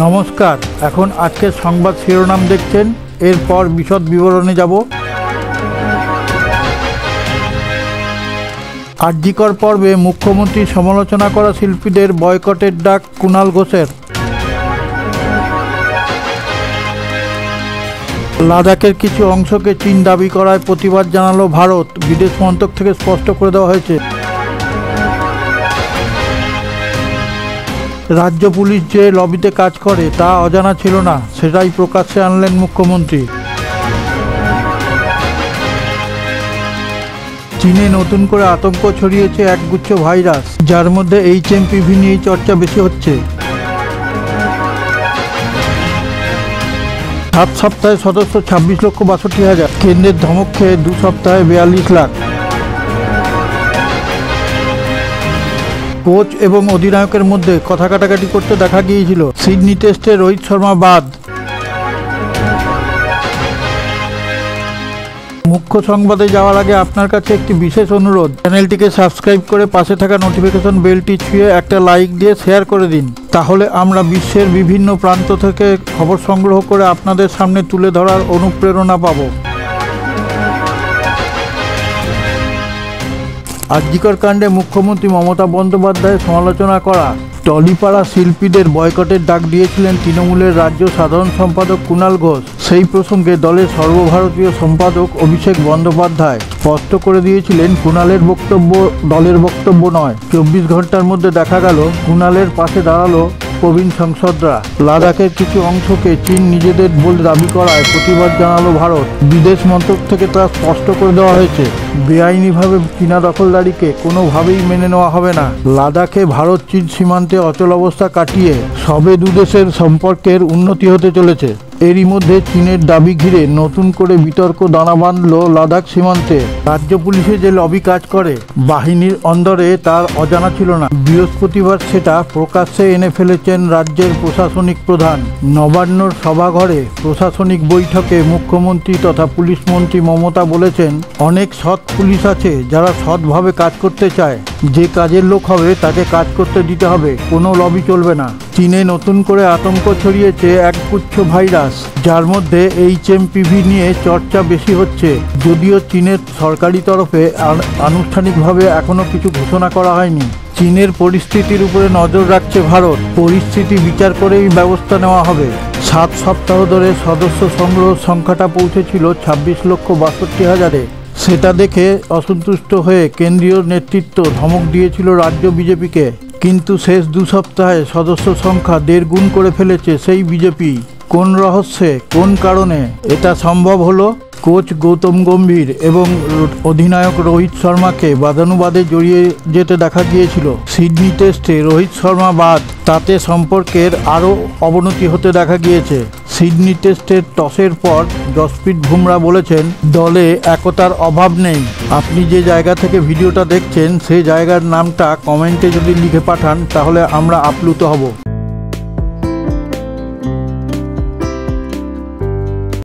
নমস্কার, এখন আজকের সংবাদ শিরোনাম দেখছেন, এরপর বিশদ বিবরণে যাব। আরজিকর পর্বে মুখ্যমন্ত্রী সমালোচনা করা শিল্পীদের বয়কটের ডাক কুণাল ঘোষের। লাদাখের কিছু অংশকে চীন দাবি করায় প্রতিবাদ জানালো ভারত, বিদেশ মন্ত্রক থেকে স্পষ্ট করে দেওয়া হয়েছে। রাজ্য পুলিশ যে লবিতে কাজ করে তা অজানা ছিল না, সেটাই প্রকাশ্যে আনলেন মুখ্যমন্ত্রী। চীনে নতুন করে আতঙ্ক ছড়িয়েছে একগুচ্ছ ভাইরাস, যার মধ্যে HMPV নিয়েই চর্চা বেশি হচ্ছে। 7 সপ্তাহে সদস্য 26,62,000, কেন্দ্রের ধমক খেয়ে 2 সপ্তাহে 42 লাখ। কোচ এবং অধিনায়কের মধ্যে কথা কাটাকাটি করতে দেখা গিয়েছিল। সিডনি টেস্টে রোহিত শর্মা বাদ। মুখ্য সংবাদে যাওয়ার আগে আপনার কাছে একটি বিশেষ অনুরোধ, চ্যানেলটিকে সাবস্ক্রাইব করে পাশে থাকা নোটিফিকেশন বেলটি ছুঁয়ে একটা লাইক দিয়ে শেয়ার করে দিন। তাহলে আমরা বিশ্বের বিভিন্ন প্রান্ত থেকে খবর সংগ্রহ করে আপনাদের সামনে তুলে ধরার অনুপ্রেরণা পাব। আরজিকর কাণ্ডে মুখ্যমন্ত্রী মমতা বন্দ্যোপাধ্যায়ের সমালোচনা করা টলিপাড়া শিল্পীদের বয়কটের ডাক দিয়েছিলেন তৃণমূলের রাজ্য সাধারণ সম্পাদক কুণাল ঘোষ। সেই প্রসঙ্গে দলের সর্বভারতীয় সম্পাদক অভিষেক বন্দ্যোপাধ্যায় স্পষ্ট করে দিয়েছিলেন, কুণালের বক্তব্য দলের বক্তব্য নয়। 24 ঘন্টার মধ্যে দেখা গেল কুণালের পাশে দাঁড়ালো প্রবীণ সাংসদরা। লাদাখের কিছু অংশকে চীন নিজেদের বলে দাবি করায় প্রতিবাদ জানালো ভারত, বিদেশ মন্ত্রক থেকে তা স্পষ্ট করে দেওয়া হয়েছে। বেআইনিভাবে চীনা দখলদারিকে কোনোভাবেই মেনে নেওয়া হবে না। লাদাখে ভারত চীন সীমান্তে অচলাবস্থা কাটিয়ে সবে দুদেশের সম্পর্কের উন্নতি হতে চলেছে। এরই মধ্যে চীনের দাবি ঘিরে নতুন করে বিতর্ক দানা বাঁধল লাদাখ সীমান্তে। রাজ্য পুলিশে যে লবি কাজ করে বাহিনীর অন্দরে তার অজানা ছিল না। বৃহস্পতিবার সেটা প্রকাশ্যে এনে ফেলেছেন রাজ্যের প্রশাসনিক প্রধান। নবান্নর সভাঘরে প্রশাসনিক বৈঠকে মুখ্যমন্ত্রী তথা পুলিশ মন্ত্রী মমতা বলেছেন, অনেক সৎ পুলিশ আছে যারা সৎভাবে কাজ করতে চায়। যে কাজের লোক হবে তাকে কাজ করতে দিতে হবে, কোনো লবি চলবে না। চীনে নতুন করে আতঙ্ক ছড়িয়েছে একগুচ্ছ ভাইরাস, যার মধ্যে HMPV নিয়ে চর্চা বেশি হচ্ছে। যদিও চীনের সরকারি তরফে আনুষ্ঠানিকভাবে এখনো কিছু ঘোষণা করা হয়নি। চীনের পরিস্থিতির উপরে নজর রাখছে ভারত, পরিস্থিতি বিচার করেই ব্যবস্থা নেওয়া হবে। 7 সপ্তাহ ধরে সদস্য সংগ্রহ সংখ্যাটা পৌঁছেছিল 26,62,000-এ। সেটা দেখে অসন্তুষ্ট হয়ে কেন্দ্রীয় নেতৃত্ব ধমক দিয়েছিল রাজ্য বিজেপিকে, কিন্তু শেষ 2 সপ্তাহে সদস্য সংখ্যা 1.5 গুণ করে ফেলেছে সেই বিজেপি। কোন রহস্যে, কোন কারণে এটা সম্ভব হলো? কোচ গৌতম গম্ভীর এবং অধিনায়ক রোহিত শর্মাকে বাদানুবাদে জড়িয়ে যেতে দেখা গিয়েছিল। সিডনি টেস্টে রোহিত শর্মা বাদ, তাতে সম্পর্কের আরও অবনতি হতে দেখা গিয়েছে। সিডনি টেস্টের টসের পর জসপ্রীত বুমরা বলেছেন, দলে একতার অভাব নেই। আপনি যে জায়গা থেকে ভিডিওটা দেখছেন সেই জায়গার নামটা কমেন্টে যদি লিখে পাঠান তাহলে আমরা আপ্লুত হব।